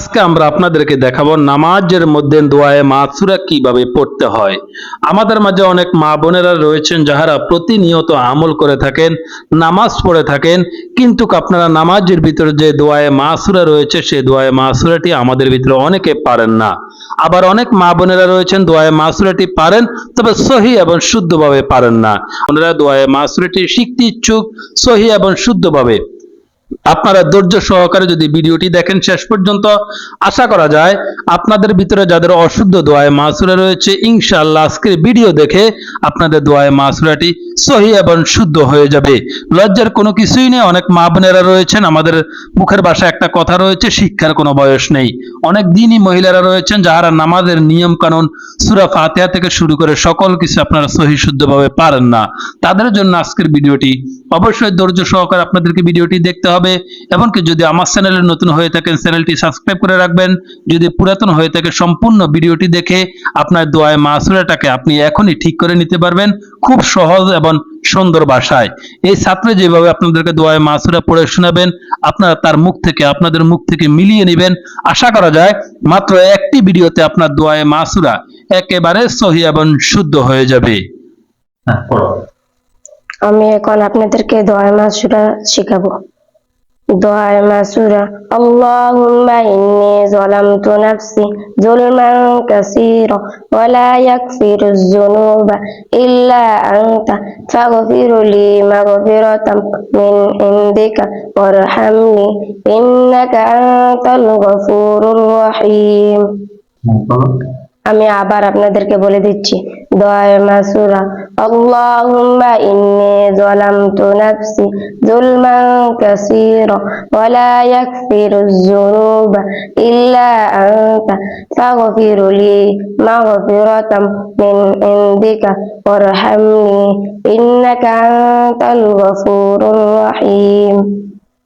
আজকে আমরা আপনাদেরকে দেখাবো নামাজের মধ্যে দোয়ায়ে মাসুরা কিভাবে পড়তে হয়। আমাদের মাঝে অনেক মা বোনেরা রয়েছেন যাহারা প্রতিনিয়ত আমল করে থাকেন, নামাজ পড়ে থাকেন, কিন্তু আপনারা নামাজের ভিতরে যে দোয়ায়ে মাসুরা রয়েছে সেই দোয়ায়ে মাসুরাটি আমাদের ভিতরে অনেকে পারেন না। আবার অনেক মা বোনেরা রয়েছেন দোয়ায়ে মাসুরাটি পারেন, তবে সহি এবং শুদ্ধভাবে পারেন না। ওনারা দোয়ায়ে মাসুরাটি শিখতে ইচ্ছুক সহি এবং শুদ্ধভাবে। আপনারা ধৈর্য সহকারে যদি ভিডিওটি দেখেন শেষ পর্যন্ত, আশা করা যায় আপনাদের ভিতরে যাদের অশুদ্ধ দোয়ায়ে মাসুরা রয়েছে, ইনশাআল্লাহ আজকের ভিডিও দেখে আপনাদের দোয়ায়ে মাসুরাটি সহি এবং শুদ্ধ হয়ে যাবে। লজ্জার কোনো কিছুই নেই। অনেক মা বোনেরা রয়েছেন, আমাদের মুখের ভাষায় একটা কথা রয়েছে, শিক্ষার কোনো বয়স নেই। অনেক দিনই মহিলারা রয়েছেন যারা নামাজের নিয়ম কানুন সূরা ফাতিহা থেকে শুরু করে সকল কিছু আপনারা সহি শুদ্ধভাবে পারেন না। তাদের জন্য আজকের ভিডিওটি। অবশ্যই ধৈর্য সহকারে আপনাদেরকে ভিডিওটি দেখতে হবে। এমনকি যদি আমার চ্যানেলে নতুন হয়ে থাকেন চ্যানেলটি সাবস্ক্রাইব করে রাখবেন। যদি পুরাতন হয়ে থাকে সম্পূর্ণ ভিডিওটি দেখে আপনার দোয়ায়ে মাসুরাটাকে আপনি এখনই ঠিক করে নিতে পারবেন খুব সহজ এবং সুন্দর ভাষায়। এই ছাত্র যেভাবে আপনাদেরকে দোয়ায়ে মাসুরা পড়ে শোনাবেন, আপনারা তার মুখ থেকে আপনাদের মুখ থেকে মিলিয়ে নেবেন। আশা করা যায় মাত্র একটি ভিডিওতে আপনার দোয়ায়ে মাসুরা একেবারে সহি এবং শুদ্ধ হয়ে যাবে। আমি এখন আপনাদেরকে দোয়া মাসুরা শেখাবো। দোয়া মাসুরা, আল্লাহুম্মা ইন্নী যালামতু নাফসি যুলমান কাসীরা ওয়া লা ইয়াগফিরুয যুনুবা ইল্লা আনতা ফাগফিরলি মাগফিরাতাম মিন ইনদিকা ওয়ারহামনি ইন্নাকা আনতাল গফুরুর রহিম। আমি আবার আপনাদেরকে বলে দিচ্ছি দোয়ায়ে মাসুরা, আল্লাহুম্মা ইন্নী যালামতু নাফসি যুলমান কাসীরা ওয়া লা ইয়াগফিরুয যুনুবা ইল্লা আনতা ফাগফিরলি মাগফিরাতাম মিন ইনদিকা ওয়ারহামনি ইন্নাকা আনতাল গফুরুর রহিম।